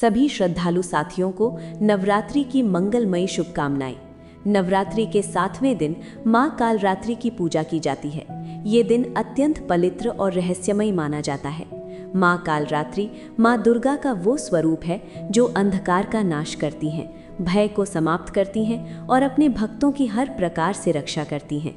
सभी श्रद्धालु साथियों को नवरात्रि की मंगलमयी शुभकामनाएं। नवरात्रि के 7वें दिन मां कालरात्रि की पूजा की जाती है। ये दिन अत्यंत पवित्र और रहस्यमय माना जाता है। मां कालरात्रि मां दुर्गा का वो स्वरूप है जो अंधकार का नाश करती हैं, भय को समाप्त करती हैं और अपने भक्तों की हर प्रकार से रक्षा करती हैं।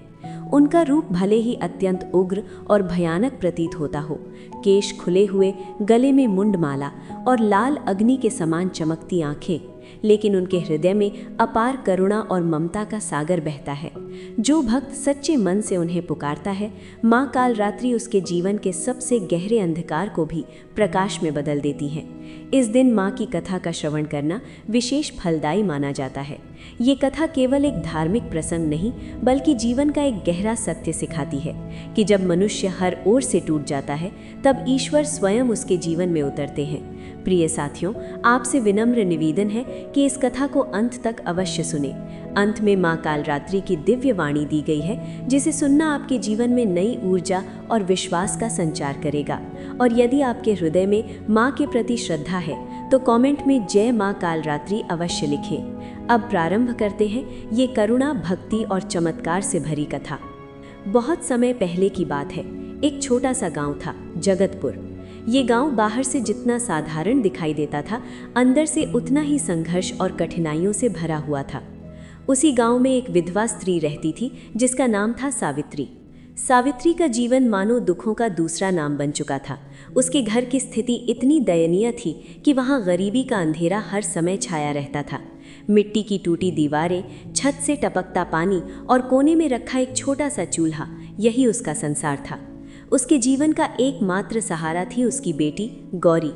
उनका रूप भले ही अत्यंत उग्र और भयानक प्रतीत होता हो, केश खुले हुए, गले में मुंडमाला और लाल अग्नि के समान चमकती आंखें, लेकिन उनके हृदय में अपार करुणा और ममता का सागर बहता है। जो भक्त सच्चे मन से उन्हें पुकारता है, मां कालरात्रि उसके जीवन के सबसे गहरे अंधकार को भी प्रकाश में बदल देती हैं। इस दिन मां की कथा का श्रवण करना विशेष फलदायी माना जाता है। ये कथा केवल एक धार्मिक प्रसंग नहीं, बल्कि जीवन का एक गहरा सत्य सिखाती है कि जब मनुष्य हर ओर से टूट जाता है, तब ईश्वर स्वयं उसके जीवन में उतरते हैं। प्रिय साथियों, आपसे विनम्र निवेदन है कि इस कथा को अंत तक अवश्य सुने। अंत में मां कालरात्रि की दिव्य वाणी दी गई है, जिसे सुनना आपके जीवन में नई ऊर्जा और विश्वास का संचार करेगा। और यदि आपके हृदय में मां के प्रति श्रद्धा है, तो कमेंट में जय मां कालरात्रि अवश्य लिखें। अब प्रारंभ करते हैं ये करुणा, भक्ति और चमत्कार से भरी कथा। बहुत समय पहले की बात है। एक छोटा सा गांव था, जगतपुर। ये गांव बाहर से जितना साधारण दिखाई देता था, अंदर से उतना ही संघर्ष और कठिनाइयों से भरा हुआ था। उसी गांव में एक विधवा स्त्री रहती थी, जिसका नाम था सावित्री। सावित्री का जीवन मानो दुखों का दूसरा नाम बन चुका था। उसके घर की स्थिति इतनी दयनीय थी कि वहां गरीबी का अंधेरा हर समय छाया रहता था। मिट्टी की टूटी दीवारें, छत से टपकता पानी और कोने में रखा एक छोटा सा चूल्हा, यही उसका संसार था। उसके जीवन का एकमात्र सहारा थी उसकी बेटी गौरी।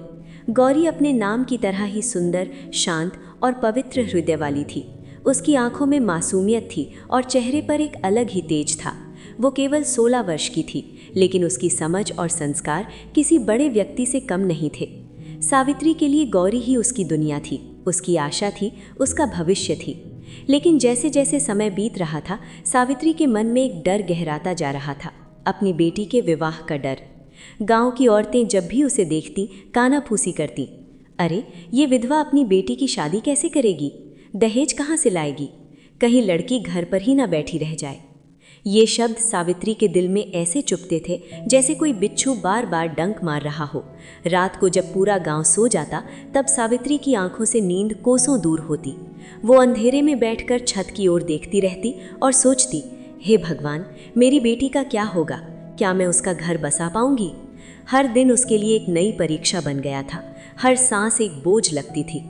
गौरी अपने नाम की तरह ही सुंदर, शांत और पवित्र हृदय वाली थी। उसकी आंखों में मासूमियत थी और चेहरे पर एक अलग ही तेज था। वो केवल 16 वर्ष की थी, लेकिन उसकी समझ और संस्कार किसी बड़े व्यक्ति से कम नहीं थे। सावित्री के लिए गौरी ही उसकी दुनिया थी, उसकी आशा थी, उसका भविष्य थी। लेकिन जैसे जैसे समय बीत रहा था, सावित्री के मन में एक डर गहराता जा रहा था, अपनी बेटी के विवाह का डर। गांव की औरतें जब भी उसे देखती, कानाफूसी करती। अरे, ये विधवा अपनी बेटी की शादी कैसे करेगी? दहेज कहाँ से लाएगी? कहीं लड़की घर पर ही ना बैठी रह जाए। ये शब्द सावित्री के दिल में ऐसे चुभते थे जैसे कोई बिच्छू बार बार डंक मार रहा हो। रात को जब पूरा गांव सो जाता, तब सावित्री की आंखों से नींद कोसों दूर होती। वो अंधेरे में बैठकर छत की ओर देखती रहती और सोचती, हे भगवान, मेरी बेटी का क्या होगा? क्या मैं उसका घर बसा पाऊंगी? हर दिन उसके लिए एक नई परीक्षा बन गया था। हर सांस एक बोझ लगती थी।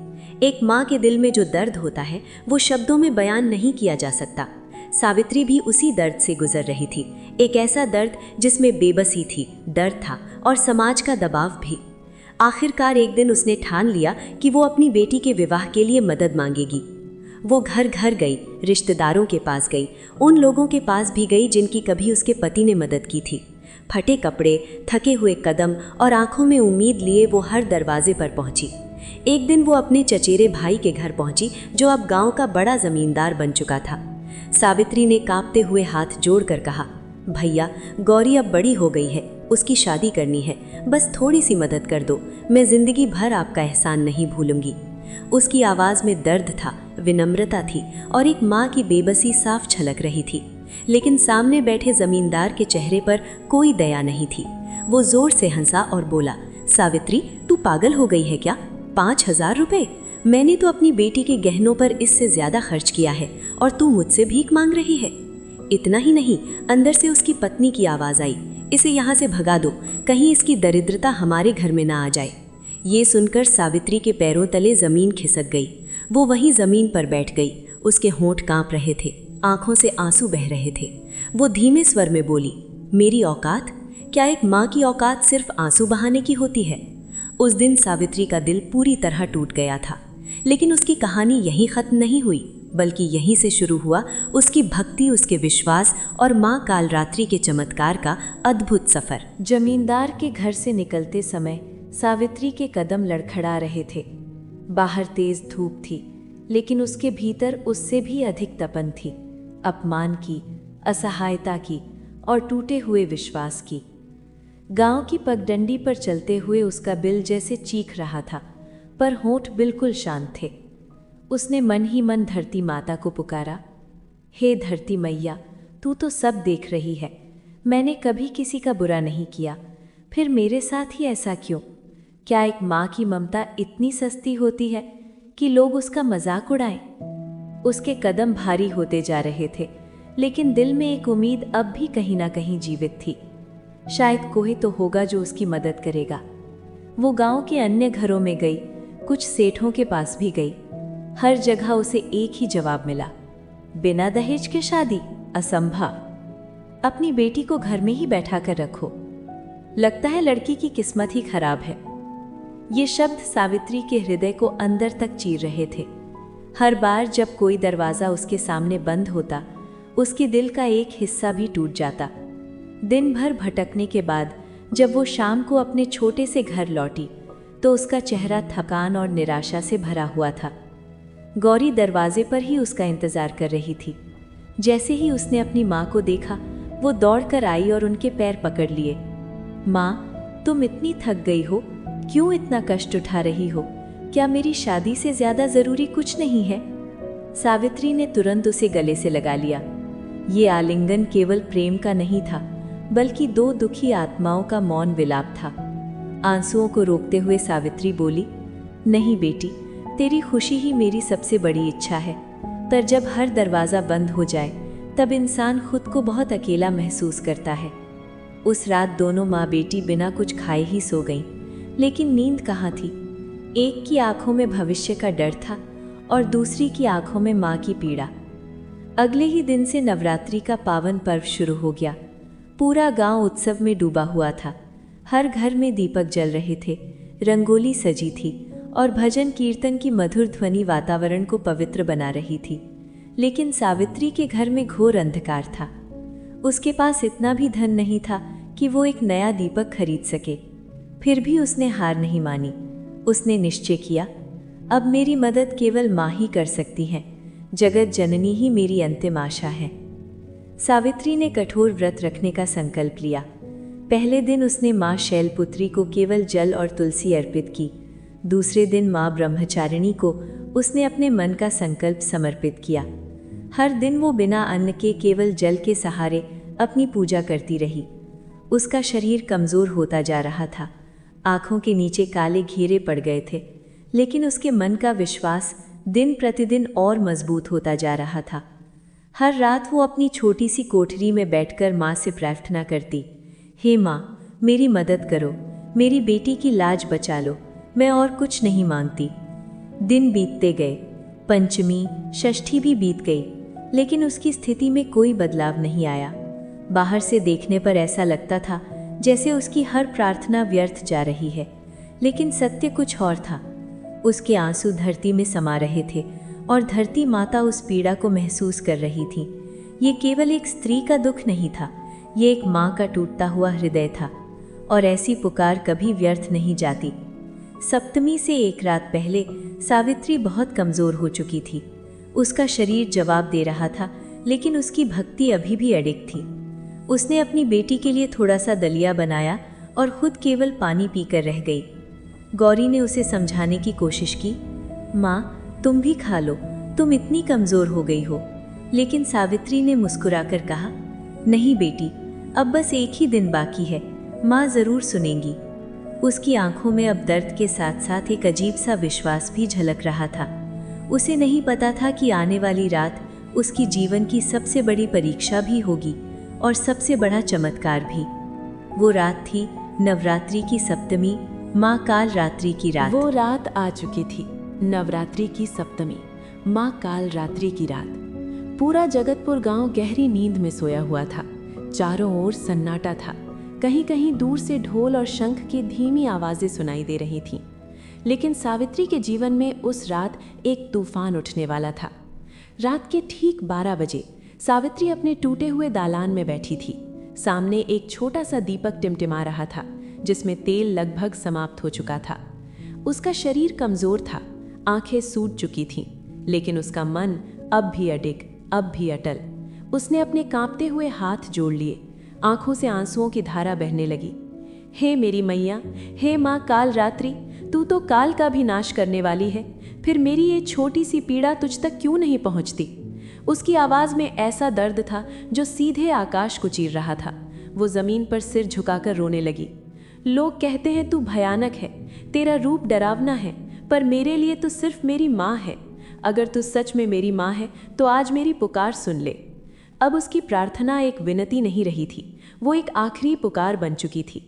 एक माँ के दिल में जो दर्द होता है, वो शब्दों में बयान नहीं किया जा सकता। सावित्री भी उसी दर्द से गुजर रही थी। एक ऐसा दर्द जिसमें बेबसी थी, डर था और समाज का दबाव भी। आखिरकार एक दिन उसने ठान लिया कि वो अपनी बेटी के विवाह के लिए मदद मांगेगी। वो घर घर गई, रिश्तेदारों के पास गई, उन लोगों के पास भी गई जिनकी कभी उसके पति ने मदद की थी। फटे कपड़े, थके हुए कदम और आंखों में उम्मीद लिए वो हर दरवाजे पर पहुंची। एक दिन वो अपने चचेरे भाई के घर पहुंची, जो अब गांव का बड़ा जमींदार बन चुका था। सावित्री ने कांपते हुए हाथ जोड़कर कहा, भैया, गौरी अब बड़ी हो गई है, उसकी शादी करनी है, बस थोड़ी सी मदद कर दो, मैं जिंदगी भर आपका एहसान नहीं भूलूंगी। उसकी आवाज़ में दर्द था, विनम्रता थी और एक माँ की बेबसी साफ झलक रही थी। लेकिन सामने बैठे जमींदार के चेहरे पर कोई दया नहीं थी। वो जोर से हंसा और बोला, सावित्री, तू पागल हो गई है क्या? 5,000 रुपये? मैंने तो अपनी बेटी के गहनों पर इससे ज़्यादा खर्च किया है और तू मुझसे भीख मांग रही है? इतना ही नहीं, अंदर से उसकी पत्नी की आवाज़ आई, इसे यहाँ से भगा दो, कहीं इसकी दरिद्रता हमारे घर में ना आ जाए। ये सुनकर सावित्री के पैरों तले ज़मीन खिसक गई। वो वहीं ज़मीन पर बैठ गई। उसके होंठ कांप रहे थे, आंखों से आंसू बह रहे थे। वो धीमे स्वर में बोली, मेरी औकात? क्या एक माँ की औकात सिर्फ आंसू बहाने की होती है? उस दिन सावित्री का दिल पूरी तरह टूट गया था। लेकिन उसकी कहानी यहीं ख़त्म नहीं हुई, बल्कि यहीं से शुरू हुआ उसकी भक्ति, उसके विश्वास और माँ कालरात्रि के चमत्कार का अद्भुत सफ़र। जमींदार के घर से निकलते समय सावित्री के कदम लड़खड़ा रहे थे। बाहर तेज धूप थी, लेकिन उसके भीतर उससे भी अधिक तपन थी, अपमान की, असहायता की और टूटे हुए विश्वास की। गांव की पगडंडी पर चलते हुए उसका दिल जैसे चीख रहा था, पर होंठ बिल्कुल शांत थे। उसने मन ही मन धरती माता को पुकारा, हे धरती मैया, तू तो सब देख रही है। मैंने कभी किसी का बुरा नहीं किया, फिर मेरे साथ ही ऐसा क्यों? क्या एक माँ की ममता इतनी सस्ती होती है कि लोग उसका मजाक उड़ाएं? उसके कदम भारी होते जा रहे थे, लेकिन दिल में एक उम्मीद अब भी कहीं ना कहीं जीवित थी। शायद कोई तो होगा जो उसकी मदद करेगा। वो गांव के अन्य घरों में गई, कुछ सेठों के पास भी गई। हर जगह उसे एक ही जवाब मिला, बिना दहेज के शादी असंभव। अपनी बेटी को घर में ही बैठा कर रखो। लगता है लड़की की किस्मत ही खराब है। ये शब्द सावित्री के हृदय को अंदर तक चीर रहे थे। हर बार जब कोई दरवाज़ा उसके सामने बंद होता, उसके दिल का एक हिस्सा भी टूट जाता। दिन भर भटकने के बाद जब वो शाम को अपने छोटे से घर लौटी, तो उसका चेहरा थकान और निराशा से भरा हुआ था। गौरी दरवाजे पर ही उसका इंतज़ार कर रही थी। जैसे ही उसने अपनी माँ को देखा, वो दौड़कर आई और उनके पैर पकड़ लिए। माँ, तुम इतनी थक गई हो, क्यों इतना कष्ट उठा रही हो? क्या मेरी शादी से ज़्यादा ज़रूरी कुछ नहीं है? सावित्री ने तुरंत उसे गले से लगा लिया। ये आलिंगन केवल प्रेम का नहीं था, बल्कि दो दुखी आत्माओं का मौन विलाप था। आंसुओं को रोकते हुए सावित्री बोली, नहीं बेटी, तेरी खुशी ही मेरी सबसे बड़ी इच्छा है। पर जब हर दरवाज़ा बंद हो जाए, तब इंसान खुद को बहुत अकेला महसूस करता है। उस रात दोनों माँ बेटी बिना कुछ खाए ही सो गईं, लेकिन नींद कहाँ थी। एक की आंखों में भविष्य का डर था और दूसरी की आंखों में माँ की पीड़ा। अगले ही दिन से नवरात्रि का पावन पर्व शुरू हो गया। पूरा गांव उत्सव में डूबा हुआ था। हर घर में दीपक जल रहे थे, रंगोली सजी थी और भजन कीर्तन की मधुर ध्वनि वातावरण को पवित्र बना रही थी। लेकिन सावित्री के घर में घोर अंधकार था। उसके पास इतना भी धन नहीं था कि वो एक नया दीपक खरीद सके। फिर भी उसने हार नहीं मानी। उसने निश्चय किया, अब मेरी मदद केवल माँ ही कर सकती हैं। जगत जननी ही मेरी अंतिम आशा है। सावित्री ने कठोर व्रत रखने का संकल्प लिया। पहले दिन उसने माँ शैलपुत्री को केवल जल और तुलसी अर्पित की। दूसरे दिन माँ ब्रह्मचारिणी को उसने अपने मन का संकल्प समर्पित किया। हर दिन वो बिना अन्न के केवल जल के सहारे अपनी पूजा करती रही। उसका शरीर कमज़ोर होता जा रहा था, आँखों के नीचे काले घेरे पड़ गए थे, लेकिन उसके मन का विश्वास दिन प्रतिदिन और मजबूत होता जा रहा था। हर रात वो अपनी छोटी सी कोठरी में बैठकर माँ से प्रार्थना करती, हे माँ, मेरी मदद करो, मेरी बेटी की लाज बचा लो, मैं और कुछ नहीं मांगती। दिन बीतते गए, पंचमी, षष्ठी भी बीत गई, लेकिन उसकी स्थिति में कोई बदलाव नहीं आया। बाहर से देखने पर ऐसा लगता था जैसे उसकी हर प्रार्थना व्यर्थ जा रही है, लेकिन सत्य कुछ और था। उसके आंसू धरती में समा रहे थे और धरती माता उस पीड़ा को महसूस कर रही थी। ये केवल एक स्त्री का दुख नहीं था, ये एक माँ का टूटता हुआ हृदय था, और ऐसी पुकार कभी व्यर्थ नहीं जाती। सप्तमी से एक रात पहले सावित्री बहुत कमज़ोर हो चुकी थी। उसका शरीर जवाब दे रहा था, लेकिन उसकी भक्ति अभी भी अडिग थी। उसने अपनी बेटी के लिए थोड़ा सा दलिया बनाया और खुद केवल पानी पीकर रह गई। गौरी ने उसे समझाने की कोशिश की, माँ, तुम भी खा लो, तुम इतनी कमज़ोर हो गई हो। लेकिन सावित्री ने मुस्कुराकर कहा, नहीं बेटी, अब बस एक ही दिन बाकी है, माँ ज़रूर सुनेंगी। उसकी आंखों में अब दर्द के साथ साथ एक अजीब सा विश्वास भी झलक रहा था। उसे नहीं पता था कि आने वाली रात उसकी जीवन की सबसे बड़ी परीक्षा भी होगी और सबसे बड़ा चमत्कार भी। वो रात थी नवरात्रि की सप्तमी, माँ काल रात्रि की रात। वो रात आ चुकी थी, नवरात्रि की सप्तमी, माँ काल रात्रि की रात। पूरा जगतपुर गांव गहरी नींद में सोया हुआ था। चारों ओर सन्नाटा था। कहीं कहीं दूर से ढोल और शंख की धीमी आवाज़ें सुनाई दे रही थीं। लेकिन सावित्री के जीवन में उस रात एक तूफान उठने वाला था। रात के ठीक 12 बजे सावित्री अपने टूटे हुए दालान में बैठी थी। सामने एक छोटा सा दीपक टिमटिमा रहा था, जिसमें तेल लगभग समाप्त हो चुका था। उसका शरीर कमज़ोर था, आंखें सूज चुकी थीं, लेकिन उसका मन अब भी अडिग, अब भी अटल। उसने अपने कांपते हुए हाथ जोड़ लिए, आंखों से आंसुओं की धारा बहने लगी। हे मेरी मैया, हे माँ काल रात्रि, तू तो काल का भी नाश करने वाली है, फिर मेरी ये छोटी सी पीड़ा तुझ तक क्यों नहीं पहुंचती? उसकी आवाज़ में ऐसा दर्द था जो सीधे आकाश को चीर रहा था। वो ज़मीन पर सिर झुकाकर रोने लगी। लोग कहते हैं तू भयानक है, तेरा रूप डरावना है, पर मेरे लिए तो सिर्फ मेरी माँ है। अगर तू सच में मेरी माँ है तो आज मेरी पुकार सुन ले। अब उसकी प्रार्थना एक विनती नहीं रही थी, वो एक आखिरी पुकार बन चुकी थी।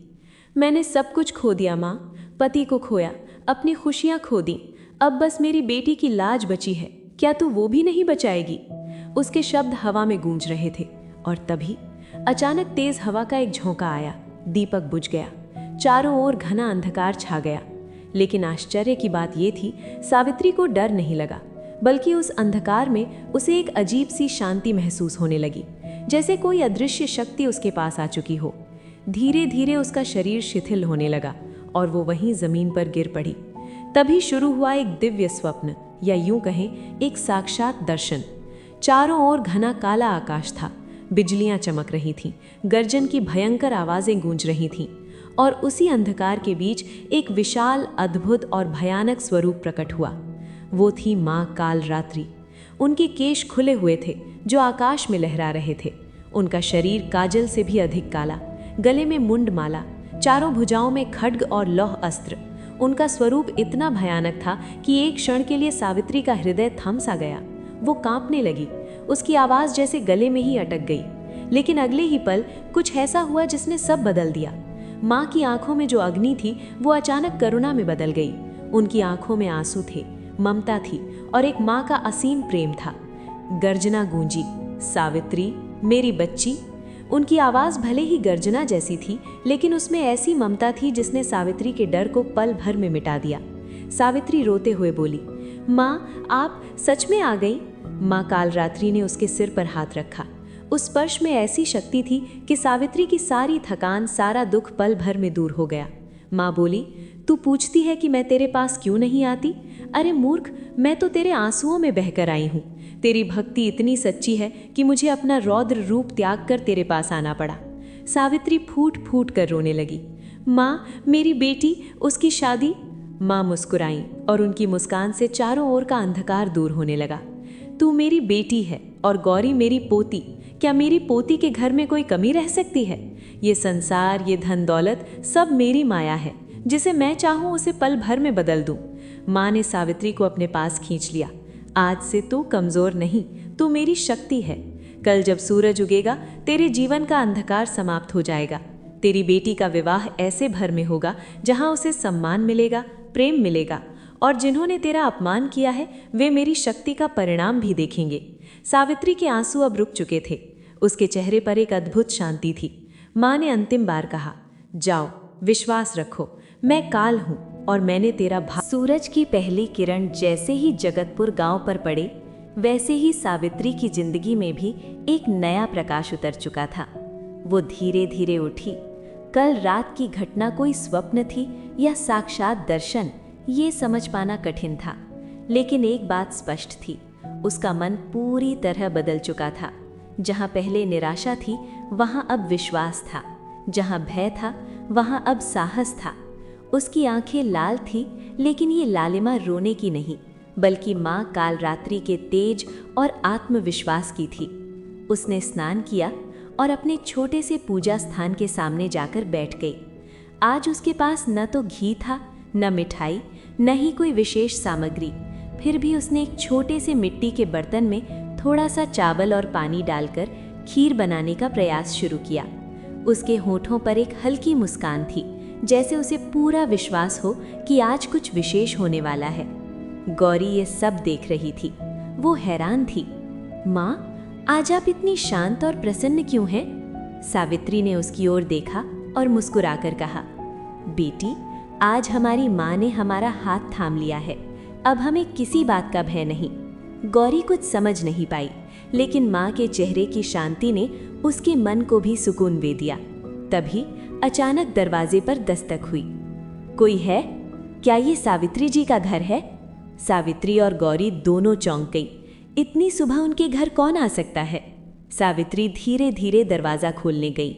मैंने सब कुछ खो दिया माँ, पति को खोया, अपनी खुशियाँ खो दी, अब बस मेरी बेटी की लाज बची है, क्या तू वो भी नहीं बचाएगी? उसके शब्द हवा में गूंज रहे थे और तभी अचानक तेज हवा का एक झोंका आया। दीपक बुझ गया, चारों ओर घना अंधकार छा गया। लेकिन आश्चर्य की बात यह थी, सावित्री को डर नहीं लगा, बल्कि उस अंधकार में उसे एक अजीब सी शांति महसूस होने लगी, जैसे कोई अदृश्य शक्ति उसके पास आ चुकी हो। धीरे धीरे उसका शरीर शिथिल होने लगा और वो वहीं जमीन पर गिर पड़ी। तभी शुरू हुआ एक दिव्य स्वप्न, या यूं कहें एक साक्षात दर्शन। चारों ओर घना काला आकाश था, बिजलियां चमक रही थीं, गर्जन की भयंकर आवाजें गूंज रही थीं, और उसी अंधकार के बीच एक विशाल, अद्भुत और भयानक स्वरूप प्रकट हुआ। वो थी माँ कालरात्रि। उनके केश खुले हुए थे जो आकाश में लहरा रहे थे। उनका शरीर काजल से भी अधिक काला, गले में मुंड माला, चारों भुजाओं में खड्ग और लौह अस्त्र। उनका स्वरूप इतना भयानक था कि एक क्षण के लिए सावित्री का हृदय थम सा गया। वो कांपने लगी, उसकी आवाज़ जैसे गले में ही अटक गई। लेकिन अगले ही पल कुछ ऐसा हुआ जिसने सब बदल दिया। माँ की आंखों में जो अग्नि थी वो अचानक करुणा में बदल गई। उनकी आंखों में आंसू थे, ममता थी और एक माँ का असीम प्रेम था। गर्जना गूंजी, सावित्री मेरी बच्ची। उनकी आवाज़ भले ही गर्जना जैसी थी, लेकिन उसमें ऐसी ममता थी जिसने सावित्री के डर को पल भर में मिटा दिया। सावित्री रोते हुए बोली, माँ आप सच में आ गई? माँ कालरात्रि ने उसके सिर पर हाथ रखा। उस स्पर्श में ऐसी शक्ति थी कि सावित्री की सारी थकान, सारा दुख पल भर में दूर हो गया। माँ बोली, तू पूछती है कि मैं तेरे पास क्यों नहीं आती? अरे मूर्ख, मैं तो तेरे आंसुओं में बहकर आई हूँ। तेरी भक्ति इतनी सच्ची है कि मुझे अपना रौद्र रूप त्याग कर तेरे पास आना पड़ा। सावित्री फूट फूट कर रोने लगी। माँ मेरी बेटी, उसकी शादी। माँ मुस्कुराई और उनकी मुस्कान से चारों ओर का अंधकार दूर होने लगा। तू मेरी बेटी है और गौरी मेरी पोती। क्या मेरी पोती के घर में कोई कमी रह सकती है? ये संसार, ये धन दौलत सब मेरी माया है, जिसे मैं चाहूँ उसे पल भर में बदल दूँ। माँ ने सावित्री को अपने पास खींच लिया। आज से तू कमज़ोर नहीं, तू मेरी शक्ति है। कल जब सूरज उगेगा तेरे जीवन का अंधकार समाप्त हो जाएगा। तेरी बेटी का विवाह ऐसे घर में होगा जहाँ उसे सम्मान मिलेगा, प्रेम मिलेगा, और जिन्होंने तेरा अपमान किया है वे मेरी शक्ति का परिणाम भी देखेंगे। सावित्री के आंसू अब रुक चुके थे। उसके चेहरे पर एक अद्भुत शांति थी। माँ ने अंतिम बार कहा, जाओ, विश्वास रखो, मैं काल हूँ और मैंने तेरा सूरज की पहली किरण जैसे ही जगतपुर गांव पर पड़े, वैसे ही सावित्री की जिंदगी में भी एक नया प्रकाश उतर चुका था। वो धीरे धीरे उठी। कल रात की घटना कोई स्वप्न थी या साक्षात दर्शन, ये समझ पाना कठिन था। लेकिन एक बात स्पष्ट थी, उसका मन पूरी तरह बदल चुका था। जहाँ पहले निराशा थी वहाँ अब विश्वास था, जहाँ भय था वहाँ अब साहस था। उसकी आंखें लाल थी, लेकिन ये लालिमा रोने की नहीं, बल्कि माँ कालरात्रि के तेज और आत्मविश्वास की थी। उसने स्नान किया और अपने छोटे से पूजा स्थान के सामने जाकर बैठ गई। आज उसके पास न तो घी था, न मिठाई, न ही कोई विशेष सामग्री। फिर भी उसने एक छोटे से मिट्टी के बर्तन में थोड़ा सा चावल और पानी डालकर खीर बनाने का प्रयास शुरू किया। उसके होठों पर एक हल्की मुस्कान थी, जैसे उसे पूरा विश्वास हो कि आज कुछ विशेष होने वाला है। गौरी ये सब देख रही थी। वो हैरान थी। माँ, आज आप इतनी शांत और प्रसन्न क्यों हैं? सावित्री ने उसकी ओर देखा और मुस्कुराकर कहा, बेटी, आज हमारी माँ ने हमारा हाथ थाम लिया है। अब हमें किसी बात का भय नहीं। गौरी कुछ समझ नहीं पाई, लेकिन माँ के चेहरे की शांति ने उसके मन को भी सुकून दे दिया। तभी अचानक दरवाजे पर दस्तक हुई। कोई है? क्या ये सावित्री जी का घर है? सावित्री और गौरी दोनों चौंक गई। इतनी सुबह उनके घर कौन आ सकता है? सावित्री धीरे धीरे दरवाज़ा खोलने गई।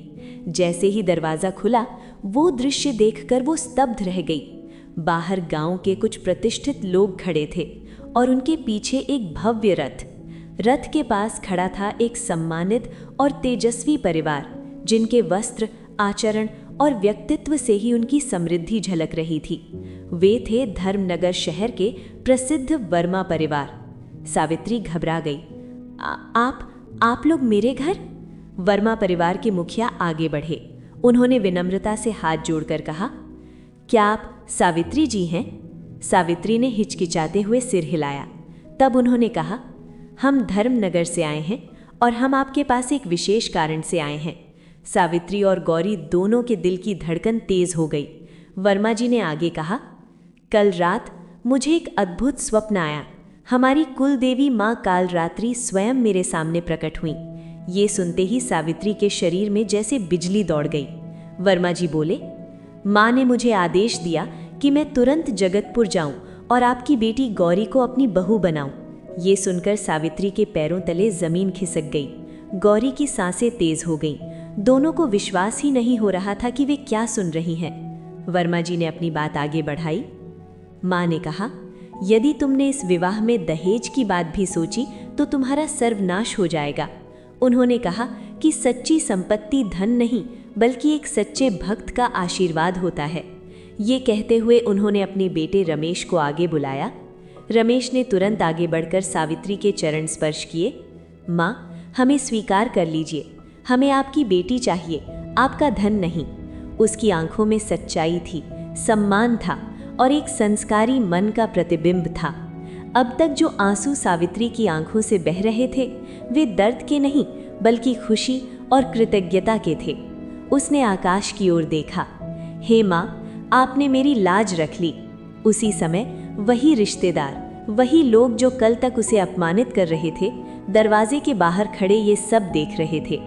जैसे ही दरवाज़ा खुला, वो दृश्य देखकर वो स्तब्ध रह गई। बाहर गांव के कुछ प्रतिष्ठित लोग खड़े थे और उनके पीछे एक भव्य रथ के पास खड़ा था एक सम्मानित और तेजस्वी परिवार, जिनके वस्त्र, आचरण और व्यक्तित्व से ही उनकी समृद्धि झलक रही थी। वे थे धर्मनगर शहर के प्रसिद्ध वर्मा परिवार। सावित्री घबरा गई। आप लोग मेरे घर? वर्मा परिवार के मुखिया आगे बढ़े। उन्होंने विनम्रता से हाथ जोड़कर कहा, क्या आप सावित्री जी हैं? सावित्री ने हिचकिचाते हुए सिर हिलाया। तब उन्होंने कहा, हम धर्मनगर से आए हैं और हम आपके पास एक विशेष कारण से आए हैं। सावित्री और गौरी दोनों के दिल की धड़कन तेज हो गई। वर्मा जी ने आगे कहा, कल रात मुझे एक अद्भुत स्वप्न आया। हमारी कुल देवी माँ कालरात्रि स्वयं मेरे सामने प्रकट हुई। ये सुनते ही सावित्री के शरीर में जैसे बिजली दौड़ गई। वर्मा जी बोले, माँ ने मुझे आदेश दिया कि मैं तुरंत जगतपुर जाऊं और आपकी बेटी गौरी को अपनी बहू बनाऊं। ये सुनकर सावित्री के पैरों तले जमीन खिसक गई। गौरी की सांसें तेज हो गईं। दोनों को विश्वास ही नहीं हो रहा था कि वे क्या सुन रही हैं। वर्मा जी ने अपनी बात आगे बढ़ाई। माँ ने कहा, यदि तुमने इस विवाह में दहेज की बात भी सोची तो तुम्हारा सर्वनाश हो जाएगा। उन्होंने कहा कि सच्ची संपत्ति धन नहीं बल्कि एक सच्चे भक्त का आशीर्वाद होता है। ये कहते हुए उन्होंने अपने बेटे रमेश को आगे बुलाया। रमेश ने तुरंत आगे बढ़कर सावित्री के चरण स्पर्श किए। माँ, हमें स्वीकार कर लीजिए। हमें आपकी बेटी चाहिए, आपका धन नहीं। उसकी आंखों में सच्चाई थी, सम्मान था और एक संस्कारी मन का प्रतिबिंब था। अब तक जो आंसू सावित्री की आंखों से बह रहे थे, वे दर्द के नहीं बल्कि खुशी और कृतज्ञता के थे। उसने आकाश की ओर देखा। हे माँ, आपने मेरी लाज रख ली। उसी समय वही रिश्तेदार, वही लोग जो कल तक उसे अपमानित कर रहे थे, दरवाजे के बाहर खड़े ये सब देख रहे थे।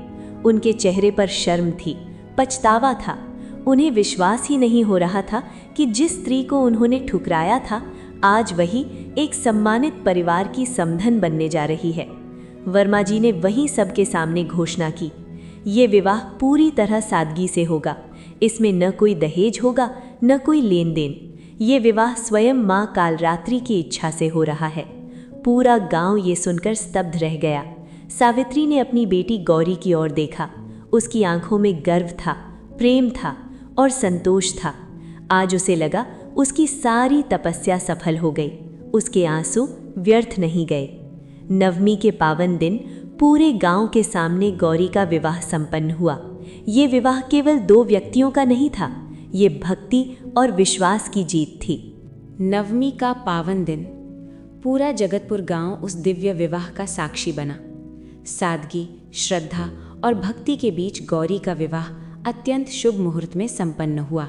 उनके चेहरे पर शर्म थी, पछतावा था। उन्हें विश्वास ही नहीं हो रहा था कि जिस स्त्री को उन्होंने ठुकराया था, आज वही एक सम्मानित परिवार की समधन बनने जा रही है। वर्मा जी ने वहीं सबके सामने घोषणा की, ये विवाह पूरी तरह सादगी से होगा। इसमें न कोई दहेज होगा, न कोई लेन देन। ये विवाह स्वयं माँ कालरात्रि की इच्छा से हो रहा है। पूरा गांव ये सुनकर स्तब्ध रह गया। सावित्री ने अपनी बेटी गौरी की ओर देखा। उसकी आंखों में गर्व था, प्रेम था और संतोष था। आज उसे लगा उसकी सारी तपस्या सफल हो गई। उसके आंसू व्यर्थ नहीं गए। नवमी के पावन दिन पूरे गांव के सामने गौरी का विवाह संपन्न हुआ। ये विवाह केवल दो व्यक्तियों का नहीं था, ये भक्ति और विश्वास की जीत थी। नवमी का पावन दिन। पूरा जगतपुर गांव उस दिव्य विवाह का साक्षी बना। सादगी, श्रद्धा और भक्ति के बीच गौरी का विवाह अत्यंत शुभ मुहूर्त में संपन्न हुआ।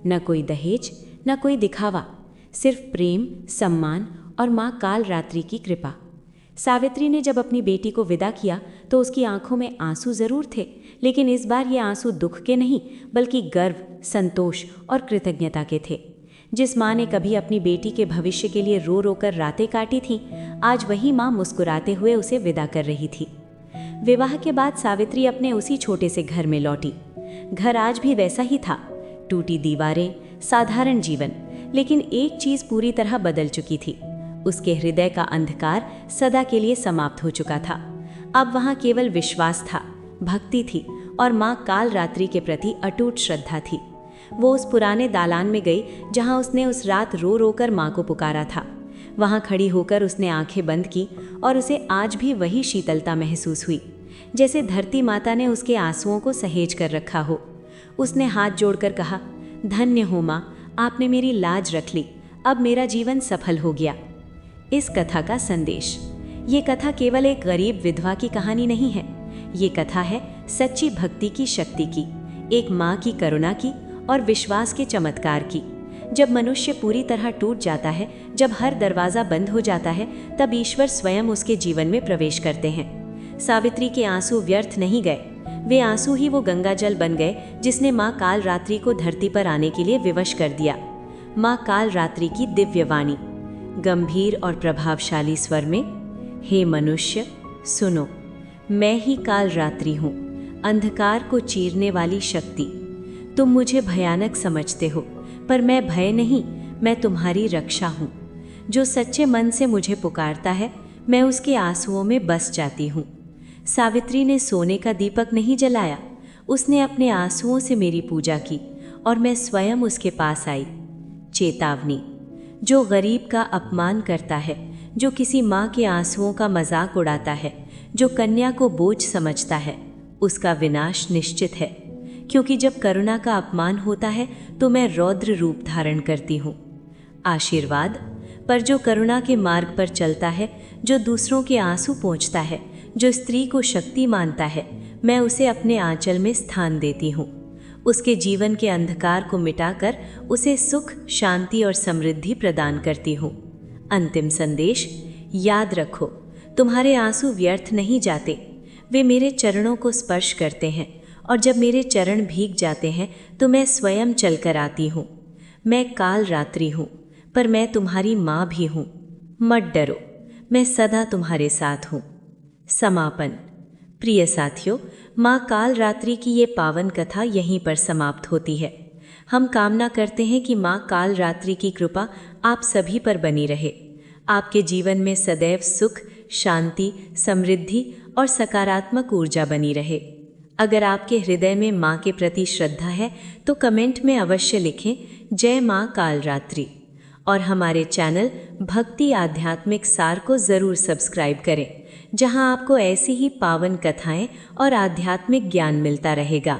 न कोई दहेज, न कोई दिखावा, सिर्फ प्रेम, सम्मान और माँ कालरात्रि की कृपा। सावित्री ने जब अपनी बेटी को विदा किया तो उसकी आंखों में आंसू जरूर थे, लेकिन इस बार ये आंसू दुख के नहीं बल्कि गर्व, संतोष और कृतज्ञता के थे। जिस माँ ने कभी अपनी बेटी के भविष्य के लिए रो रो कर रातें काटी थीं, आज वही माँ मुस्कुराते हुए उसे विदा कर रही थी। विवाह के बाद सावित्री अपने उसी छोटे से घर में लौटी। घर आज भी वैसा ही था, टूटी दीवारें, साधारण जीवन, लेकिन एक चीज पूरी तरह बदल चुकी थी। उसके हृदय का अंधकार सदा के लिए समाप्त हो चुका था। अब वहां केवल विश्वास था, भक्ति थी और माँ कालरात्रि के प्रति अटूट श्रद्धा थी। वो उस पुराने दालान में गई जहां उसने उस रात रो रो कर माँ को पुकारा था। वहां खड़ी होकर उसने आंखें बंद की और उसे आज भी वही शीतलता महसूस हुई, जैसे धरती माता ने उसके आंसुओं को सहेज कर रखा हो। उसने हाथ जोड़कर कहा, धन्य हो माँ, आपने मेरी लाज रख ली। अब मेरा जीवन सफल हो गया। इस कथा का संदेश। ये कथा केवल एक गरीब विधवा की कहानी नहीं है। ये कथा है सच्ची भक्ति की शक्ति की, एक माँ की करुणा की और विश्वास के चमत्कार की। जब मनुष्य पूरी तरह टूट जाता है, जब हर दरवाज़ा बंद हो जाता है, तब ईश्वर स्वयं उसके जीवन में प्रवेश करते हैं। सावित्री के आंसू व्यर्थ नहीं गए। वे आंसू ही वो गंगा जल बन गए जिसने माँ कालरात्रि को धरती पर आने के लिए विवश कर दिया। माँ कालरात्रि की दिव्य वाणी गंभीर और प्रभावशाली स्वर में, हे मनुष्य सुनो, मैं ही कालरात्रि हूँ, अंधकार को चीरने वाली शक्ति। तुम मुझे भयानक समझते हो, पर मैं भय नहीं मैं तुम्हारी रक्षा हूँ। जो सच्चे मन से मुझे पुकारता है, मैं उसके आंसुओं में बस जाती हूँ। सावित्री ने सोने का दीपक नहीं जलाया, उसने अपने आंसुओं से मेरी पूजा की और मैं स्वयं उसके पास आई। चेतावनी। जो गरीब का अपमान करता है, जो किसी माँ के आंसुओं का मजाक उड़ाता है, जो कन्या को बोझ समझता है, उसका विनाश निश्चित है। क्योंकि जब करुणा का अपमान होता है तो मैं रौद्र रूप धारण करती हूँ। आशीर्वाद। पर जो करुणा के मार्ग पर चलता है, जो दूसरों के आंसू पोंछता है, जो स्त्री को शक्ति मानता है, मैं उसे अपने आंचल में स्थान देती हूँ। उसके जीवन के अंधकार को मिटाकर उसे सुख, शांति और समृद्धि प्रदान करती हूँ। अंतिम संदेश। याद रखो, तुम्हारे आंसू व्यर्थ नहीं जाते। वे मेरे चरणों को स्पर्श करते हैं और जब मेरे चरण भीग जाते हैं तो मैं स्वयं चलकर आती हूँ। मैं काल रात्रि हूँ, पर मैं तुम्हारी माँ भी हूँ। मत डरो, मैं सदा तुम्हारे साथ हूँ। समापन। प्रिय साथियों, माँ काल रात्रि की ये पावन कथा यहीं पर समाप्त होती है। हम कामना करते हैं कि माँ काल रात्रि की कृपा आप सभी पर बनी रहे। आपके जीवन में सदैव सुख, शांति, समृद्धि और सकारात्मक ऊर्जा बनी रहे। अगर आपके हृदय में माँ के प्रति श्रद्धा है तो कमेंट में अवश्य लिखें जय माँ काल रात्रि। और हमारे चैनल भक्ति आध्यात्मिक सार को ज़रूर सब्सक्राइब करें, जहां आपको ऐसी ही पावन कथाएं और आध्यात्मिक ज्ञान मिलता रहेगा।